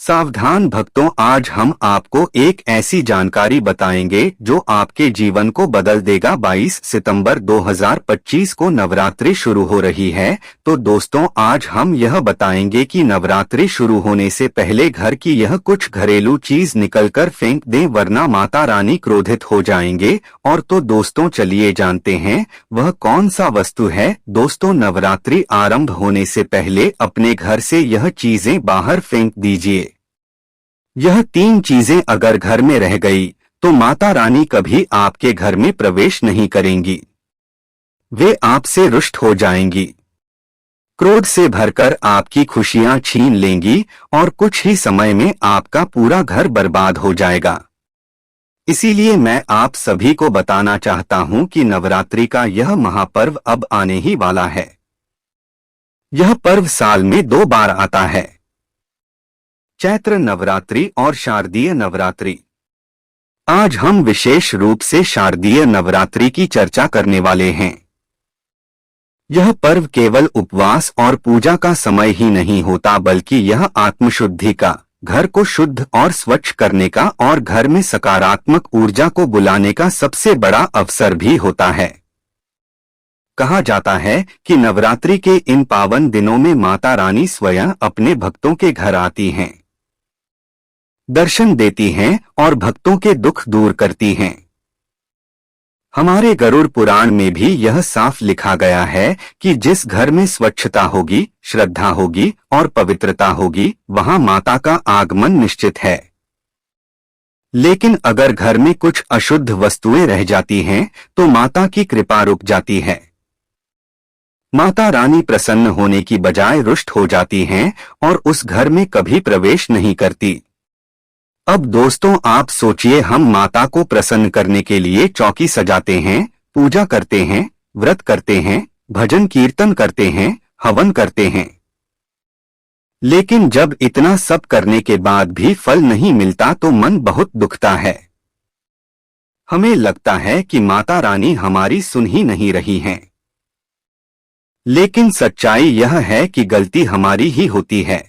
सावधान भक्तों, आज हम आपको एक ऐसी जानकारी बताएंगे जो आपके जीवन को बदल देगा। 22 सितंबर 2025 को नवरात्रि शुरू हो रही है। तो दोस्तों, आज हम यह बताएंगे कि नवरात्रि शुरू होने से पहले घर की यह कुछ घरेलू चीज निकलकर फेंक दें, वरना माता रानी क्रोधित हो जाएंगे। और तो दोस्तों, चलिए जानते हैं वह कौन सा वस्तु है। दोस्तों, नवरात्रि आरंभ होने से पहले अपने घर से यह चीजें बाहर फेंक दीजिए। यह 3 चीजें अगर घर में रह गई तो माता रानी कभी आपके घर में प्रवेश नहीं करेंगी। वे आपसे रुष्ट हो जाएंगी, क्रोध से भरकर आपकी खुशियां छीन लेंगी और कुछ ही समय में आपका पूरा घर बर्बाद हो जाएगा। इसीलिए मैं आप सभी को बताना चाहता हूं कि नवरात्रि का यह महापर्व अब आने ही वाला है। यह पर्व साल में 2 बार आता है, चैत्र नवरात्रि और शारदीय नवरात्रि। आज हम विशेष रूप से शारदीय नवरात्रि की चर्चा करने वाले हैं। यह पर्व केवल उपवास और पूजा का समय ही नहीं होता, बल्कि यह आत्मशुद्धि का, घर को शुद्ध और स्वच्छ करने का और घर में सकारात्मक ऊर्जा को बुलाने का सबसे बड़ा अवसर भी होता है। कहा जाता है कि नवरात्रि के इन पावन दिनों में माता रानी स्वयं अपने भक्तों के घर आती हैं, दर्शन देती हैं और भक्तों के दुख दूर करती हैं। हमारे गरुड़ पुराण में भी यह साफ लिखा गया है कि जिस घर में स्वच्छता होगी, श्रद्धा होगी और पवित्रता होगी, वहां माता का आगमन निश्चित है। लेकिन अगर घर में कुछ अशुद्ध वस्तुएं रह जाती हैं तो माता की कृपा रुक जाती है। माता रानी प्रसन्न होने की बजाय रुष्ट हो जाती हैं और उस घर में कभी प्रवेश नहीं करती। अब दोस्तों, आप सोचिए, हम माता को प्रसन्न करने के लिए चौकी सजाते हैं, पूजा करते हैं, व्रत करते हैं, भजन कीर्तन करते हैं, हवन करते हैं। लेकिन जब इतना सब करने के बाद भी फल नहीं मिलता तो मन बहुत दुखता है। हमें लगता है कि माता रानी हमारी सुन ही नहीं रही हैं। लेकिन सच्चाई यह है कि गलती हमारी ही होती है।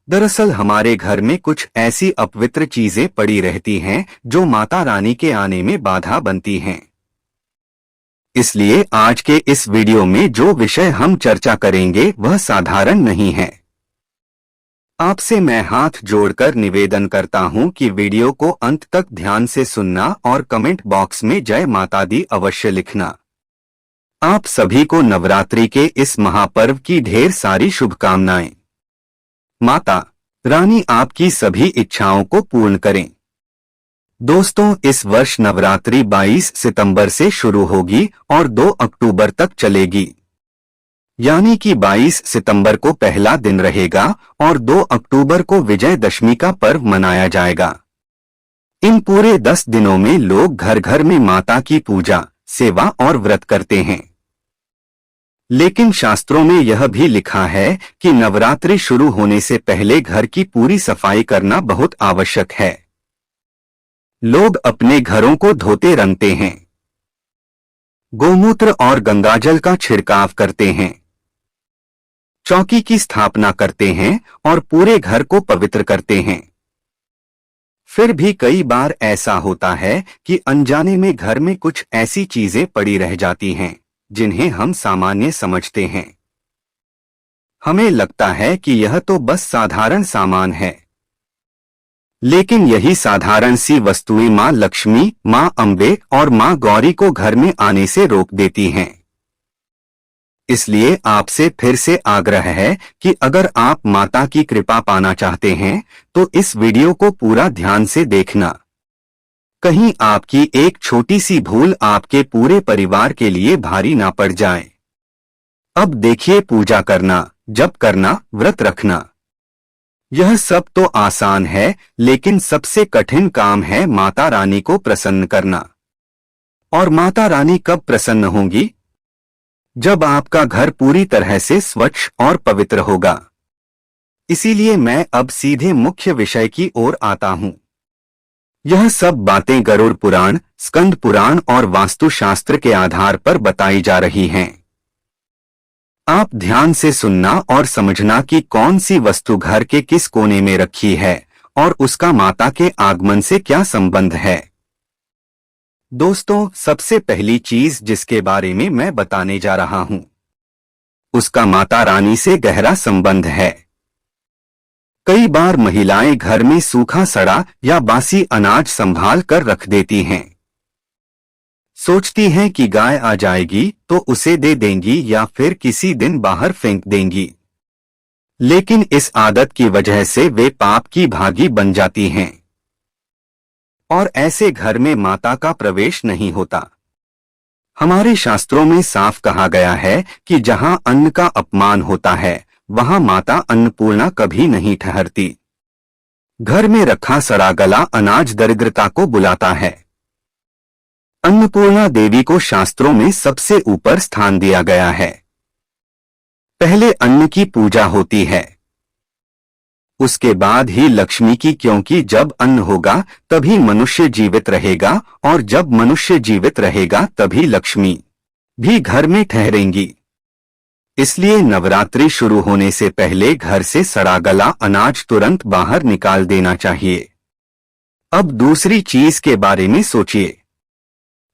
दरअसल हमारे घर में कुछ ऐसी अपवित्र चीजें पड़ी रहती हैं जो माता रानी के आने में बाधा बनती हैं। इसलिए आज के इस वीडियो में जो विषय हम चर्चा करेंगे वह साधारण नहीं है। आपसे मैं हाथ जोड़कर निवेदन करता हूं कि वीडियो को अंत तक ध्यान से सुनना और कमेंट बॉक्स में जय माता दी अवश्य लिखना। आप सभी को नवरात्रि के इस महापर्व की ढेर सारी शुभकामनाएं। माता रानी आपकी सभी इच्छाओं को पूर्ण करें। दोस्तों, इस वर्ष नवरात्रि 22 सितंबर से शुरू होगी और 2 अक्टूबर तक चलेगी। यानी कि 22 सितंबर को पहला दिन रहेगा और 2 अक्टूबर को विजयदशमी का पर्व मनाया जाएगा। इन पूरे 10 दिनों में लोग घर घर में माता की पूजा, सेवा और व्रत करते हैं। लेकिन शास्त्रों में यह भी लिखा है कि नवरात्रि शुरू होने से पहले घर की पूरी सफाई करना बहुत आवश्यक है। लोग अपने घरों को धोते रंगते हैं, गोमूत्र और गंगाजल का छिड़काव करते हैं, चौकी की स्थापना करते हैं और पूरे घर को पवित्र करते हैं। फिर भी कई बार ऐसा होता है कि अनजाने में घर में कुछ ऐसी चीजें पड़ी रह जाती हैं जिन्हें हम सामान्य समझते हैं। हमें लगता है कि यह तो बस साधारण सामान है। लेकिन यही साधारण सी वस्तुएं मां लक्ष्मी, मां अम्बे और मां गौरी को घर में आने से रोक देती हैं। इसलिए आपसे फिर से आग्रह है कि अगर आप माता की कृपा पाना चाहते हैं तो इस वीडियो को पूरा ध्यान से देखना। कहीं आपकी एक छोटी सी भूल आपके पूरे परिवार के लिए भारी ना पड़ जाए। अब देखिए, पूजा करना, जप करना, व्रत रखना, यह सब तो आसान है, लेकिन सबसे कठिन काम है माता रानी को प्रसन्न करना। और माता रानी कब प्रसन्न होंगी? जब आपका घर पूरी तरह से स्वच्छ और पवित्र होगा। इसीलिए मैं अब सीधे मुख्य विषय की ओर आता हूं। यह सब बातें गरुड़ पुराण, स्कंद पुराण और वास्तुशास्त्र के आधार पर बताई जा रही हैं। आप ध्यान से सुनना और समझना कि कौन सी वस्तु घर के किस कोने में रखी है और उसका माता के आगमन से क्या संबंध है। दोस्तों, सबसे पहली चीज जिसके बारे में मैं बताने जा रहा हूं, उसका माता रानी से गहरा संबंध है। कई बार महिलाएं घर में सूखा सड़ा या बासी अनाज संभाल कर रख देती हैं। सोचती हैं कि गाय आ जाएगी तो उसे दे देंगी या फिर किसी दिन बाहर फेंक देंगी। लेकिन इस आदत की वजह से वे पाप की भागी बन जाती हैं और ऐसे घर में माता का प्रवेश नहीं होता। हमारे शास्त्रों में साफ कहा गया है कि जहां अन्न का अपमान होता है वहां माता अन्नपूर्णा कभी नहीं ठहरती। घर में रखा सड़ा गला अनाज दरिद्रता को बुलाता है। अन्नपूर्णा देवी को शास्त्रों में सबसे ऊपर स्थान दिया गया है। पहले अन्न की पूजा होती है, उसके बाद ही लक्ष्मी की, क्योंकि जब अन्न होगा तभी मनुष्य जीवित रहेगा और जब मनुष्य जीवित रहेगा तभी लक्ष्मी भी घर में ठहरेंगी। इसलिए नवरात्रि शुरू होने से पहले घर से सड़ा गला अनाज तुरंत बाहर निकाल देना चाहिए। अब दूसरी चीज के बारे में सोचिए।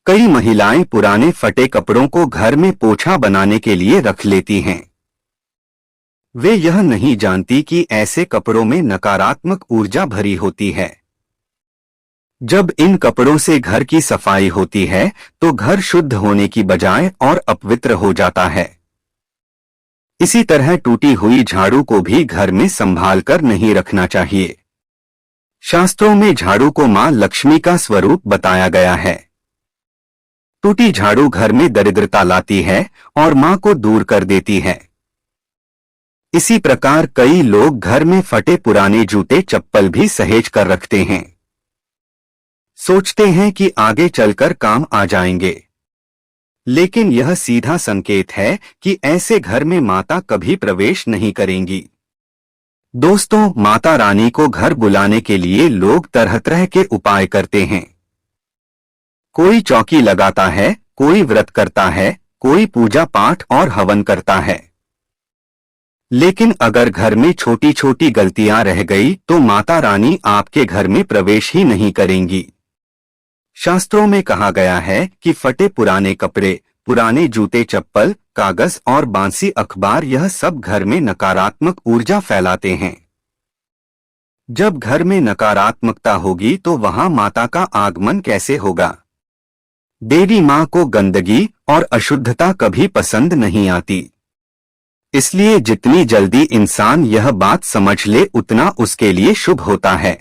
कई महिलाएं पुराने फटे कपड़ों को घर में पोछा बनाने के लिए रख लेती हैं। वे यह नहीं जानती कि ऐसे कपड़ों में नकारात्मक ऊर्जा भरी होती है। जब इन कपड़ों से घर की सफाई होती है तो घर शुद्ध होने की बजाय और अपवित्र हो जाता है। इसी तरह टूटी हुई झाड़ू को भी घर में संभाल कर नहीं रखना चाहिए। शास्त्रों में झाड़ू को मां लक्ष्मी का स्वरूप बताया गया है। टूटी झाड़ू घर में दरिद्रता लाती है और मां को दूर कर देती है। इसी प्रकार कई लोग घर में फटे पुराने जूते चप्पल भी सहेज कर रखते हैं। सोचते हैं कि आगे चलकर काम आ जाएंगे, लेकिन यह सीधा संकेत है कि ऐसे घर में माता कभी प्रवेश नहीं करेंगी। दोस्तों, माता रानी को घर बुलाने के लिए लोग तरह तरह के उपाय करते हैं। कोई चौकी लगाता है, कोई व्रत करता है, कोई पूजा पाठ और हवन करता है। लेकिन अगर घर में छोटी छोटी गलतियां रह गई तो माता रानी आपके घर में प्रवेश ही नहीं करेंगी। शास्त्रों में कहा गया है कि फटे पुराने कपड़े, पुराने जूते चप्पल, कागज और बांसी अखबार, यह सब घर में नकारात्मक ऊर्जा फैलाते हैं। जब घर में नकारात्मकता होगी तो वहां माता का आगमन कैसे होगा। देवी मां को गंदगी और अशुद्धता कभी पसंद नहीं आती। इसलिए जितनी जल्दी इंसान यह बात समझ ले उतना उसके लिए शुभ होता है।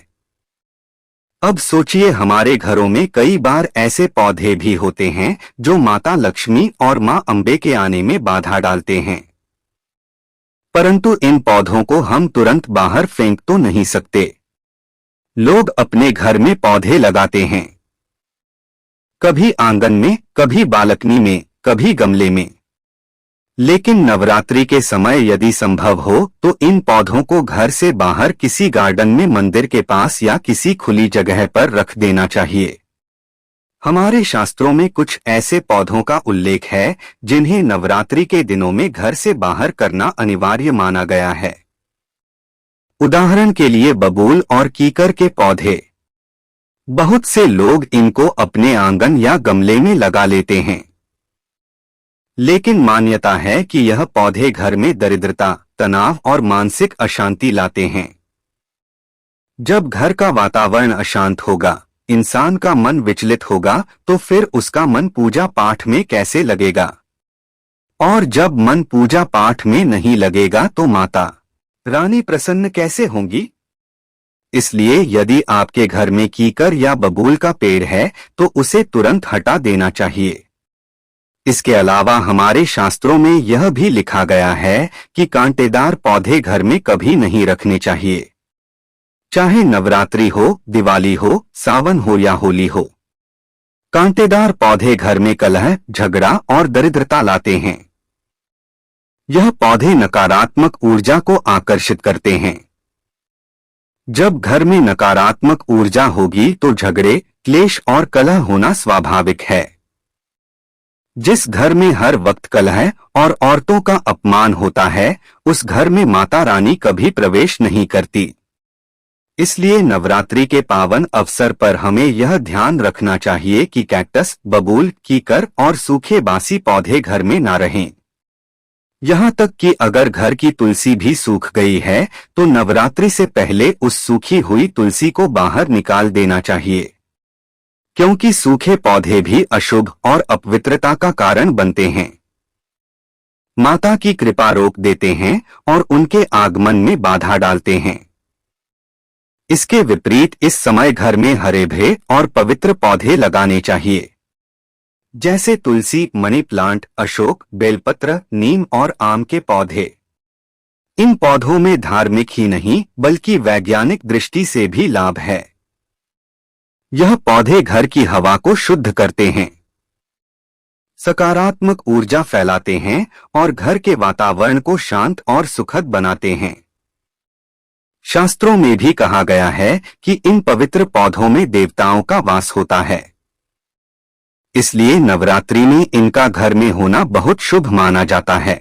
अब सोचिए, हमारे घरों में कई बार ऐसे पौधे भी होते हैं जो माता लक्ष्मी और मां अंबे के आने में बाधा डालते हैं। परंतु इन पौधों को हम तुरंत बाहर फेंक तो नहीं सकते। लोग अपने घर में पौधे लगाते हैं, कभी आंगन में, कभी बालकनी में, कभी गमले में। लेकिन नवरात्रि के समय यदि संभव हो तो इन पौधों को घर से बाहर किसी गार्डन में, मंदिर के पास या किसी खुली जगह पर रख देना चाहिए। हमारे शास्त्रों में कुछ ऐसे पौधों का उल्लेख है जिन्हें नवरात्रि के दिनों में घर से बाहर करना अनिवार्य माना गया है। उदाहरण के लिए बबूल और कीकर के पौधे। बहुत से लोग इनको अपने आंगन या गमले में लगा लेते हैं, लेकिन मान्यता है कि यह पौधे घर में दरिद्रता, तनाव और मानसिक अशांति लाते हैं। जब घर का वातावरण अशांत होगा, इंसान का मन विचलित होगा, तो फिर उसका मन पूजा पाठ में कैसे लगेगा। और जब मन पूजा पाठ में नहीं लगेगा तो माता रानी प्रसन्न कैसे होंगी। इसलिए यदि आपके घर में कीकर या बबूल का पेड़ है तो उसे तुरंत हटा देना चाहिए। इसके अलावा हमारे शास्त्रों में यह भी लिखा गया है कि कांटेदार पौधे घर में कभी नहीं रखने चाहिए, चाहे नवरात्रि हो, दिवाली हो, सावन हो या होली हो। कांटेदार पौधे घर में कलह, झगड़ा और दरिद्रता लाते हैं। यह पौधे नकारात्मक ऊर्जा को आकर्षित करते हैं। जब घर में नकारात्मक ऊर्जा होगी तो झगड़े, क्लेश और कलह होना स्वाभाविक है। जिस घर में हर वक्त कलह और औरतों का अपमान होता है, उस घर में माता रानी कभी प्रवेश नहीं करती। इसलिए नवरात्रि के पावन अवसर पर हमें यह ध्यान रखना चाहिए कि कैक्टस, बबूल, कीकर और सूखे बासी पौधे घर में न रहें। यहाँ तक कि अगर घर की तुलसी भी सूख गई है तो नवरात्रि से पहले उस सूखी हुई तुलसी को बाहर निकाल देना चाहिए, क्योंकि सूखे पौधे भी अशुभ और अपवित्रता का कारण बनते हैं, माता की कृपा रोक देते हैं और उनके आगमन में बाधा डालते हैं। इसके विपरीत इस समय घर में हरे भरे और पवित्र पौधे लगाने चाहिए, जैसे तुलसी, मनी प्लांट, अशोक, बेलपत्र, नीम और आम के पौधे। इन पौधों में धार्मिक ही नहीं बल्कि वैज्ञानिक दृष्टि से भी लाभ है। यह पौधे घर की हवा को शुद्ध करते हैं, सकारात्मक ऊर्जा फैलाते हैं और घर के वातावरण को शांत और सुखद बनाते हैं। शास्त्रों में भी कहा गया है कि इन पवित्र पौधों में देवताओं का वास होता है, इसलिए नवरात्रि में इनका घर में होना बहुत शुभ माना जाता है।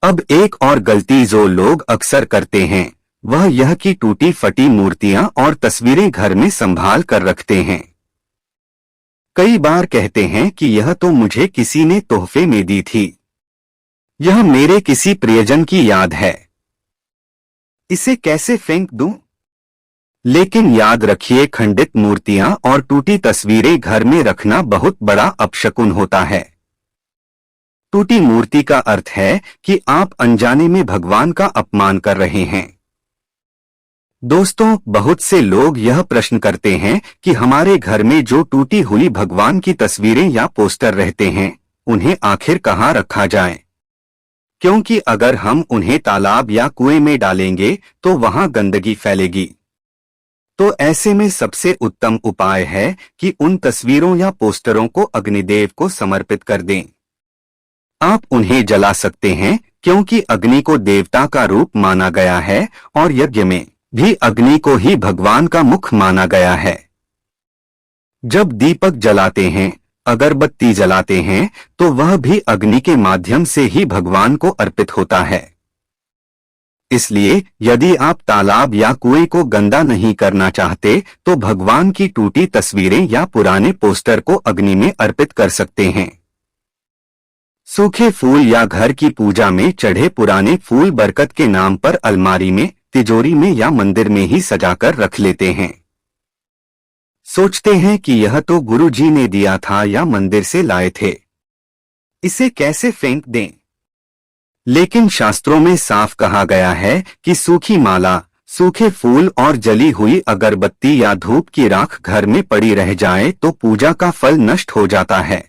अब एक और गलती जो लोग अक्सर करते हैं वह यह कि टूटी फटी मूर्तियां और तस्वीरें घर में संभाल कर रखते हैं। कई बार कहते हैं कि यह तो मुझे किसी ने तोहफे में दी थी, यह मेरे किसी प्रियजन की याद है, इसे कैसे फेंक दूं? लेकिन याद रखिए, खंडित मूर्तियां और टूटी तस्वीरें घर में रखना बहुत बड़ा अपशकुन होता है। टूटी मूर्ति का अर्थ है कि आप अनजाने में भगवान का अपमान कर रहे हैं। दोस्तों, बहुत से लोग यह प्रश्न करते हैं कि हमारे घर में जो टूटी हुई भगवान की तस्वीरें या पोस्टर रहते हैं, उन्हें आखिर कहाँ रखा जाए, क्योंकि अगर हम उन्हें तालाब या कुएं में डालेंगे तो वहां गंदगी फैलेगी। तो ऐसे में सबसे उत्तम उपाय है कि उन तस्वीरों या पोस्टरों को अग्निदेव को समर्पित कर दें। आप उन्हें जला सकते हैं, क्योंकि अग्नि को देवता का रूप माना गया है और यज्ञ में भी अग्नि को ही भगवान का मुख माना गया है। जब दीपक जलाते हैं, अगरबत्ती जलाते हैं, तो वह भी अग्नि के माध्यम से ही भगवान को अर्पित होता है। इसलिए यदि आप तालाब या कुएं को गंदा नहीं करना चाहते तो भगवान की टूटी तस्वीरें या पुराने पोस्टर को अग्नि में अर्पित कर सकते हैं। सूखे फूल या घर की पूजा में चढ़े पुराने फूल बरकत के नाम पर अलमारी में, तिजोरी में या मंदिर में ही सजाकर रख लेते हैं। सोचते हैं कि यह तो गुरु जी ने दिया था या मंदिर से लाए थे, इसे कैसे फेंक दें? लेकिन शास्त्रों में साफ कहा गया है कि सूखी माला, सूखे फूल और जली हुई अगरबत्ती या धूप की राख घर में पड़ी रह जाए तो पूजा का फल नष्ट हो जाता है।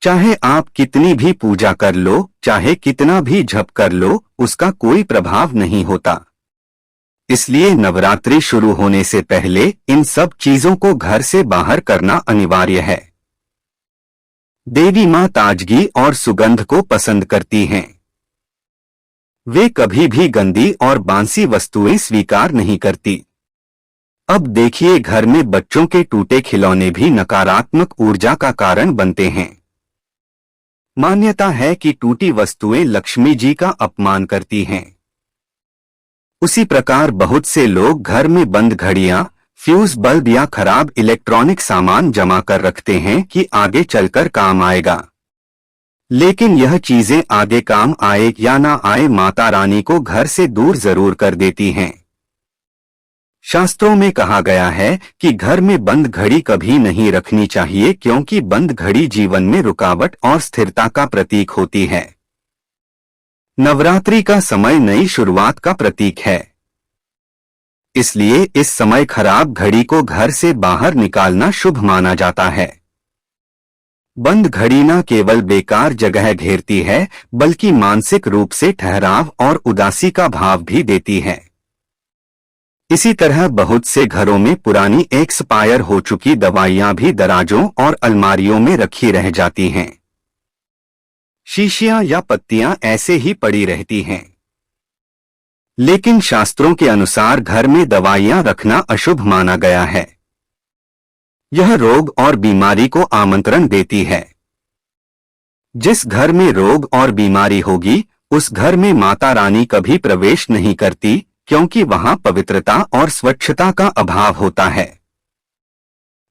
चाहे आप कितनी भी पूजा कर लो, चाहे कितना भी जप कर लो, उसका कोई प्रभाव नहीं होता। इसलिए नवरात्रि शुरू होने से पहले इन सब चीजों को घर से बाहर करना अनिवार्य है। देवी मां ताजगी और सुगंध को पसंद करती हैं। वे कभी भी गंदी और बांसी वस्तुएं स्वीकार नहीं करती। अब देखिए, घर में बच्चों के टूटे खिलौने भी नकारात्मक ऊर्जा का कारण बनते हैं। मान्यता है कि टूटी वस्तुएं लक्ष्मी जी का अपमान करती हैं। उसी प्रकार बहुत से लोग घर में बंद घड़ियां, फ्यूज बल्ब या खराब इलेक्ट्रॉनिक सामान जमा कर रखते हैं कि आगे चलकर काम आएगा। लेकिन यह चीजें आगे काम आए या ना आए, माता रानी को घर से दूर जरूर कर देती हैं। शास्त्रों में कहा गया है कि घर में बंद घड़ी कभी नहीं रखनी चाहिए, क्योंकि बंद घड़ी जीवन में रुकावट और स्थिरता का प्रतीक होती है। नवरात्रि का समय नई शुरुआत का प्रतीक है, इसलिए इस समय खराब घड़ी को घर से बाहर निकालना शुभ माना जाता है। बंद घड़ी न केवल बेकार जगह घेरती है, बल्कि मानसिक रूप से ठहराव और उदासी का भाव भी देती है। इसी तरह बहुत से घरों में पुरानी एक्सपायर हो चुकी दवाइयां भी दराजों और अलमारियों में रखी रह जाती हैं। शीशियां या पत्तियां ऐसे ही पड़ी रहती हैं। लेकिन शास्त्रों के अनुसार घर में दवाइयां रखना अशुभ माना गया है। यह रोग और बीमारी को आमंत्रण देती है। जिस घर में रोग और बीमारी होगी, उस घर में माता रानी कभी प्रवेश नहीं करती, क्योंकि वहां पवित्रता और स्वच्छता का अभाव होता है।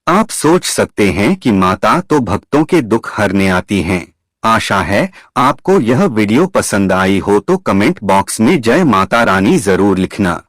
आप सोच सकते हैं कि माता तो भक्तों के दुख हरने आती हैं। आशा है आपको यह वीडियो पसंद आई हो तो कमेंट बॉक्स में जय माता रानी जरूर लिखना।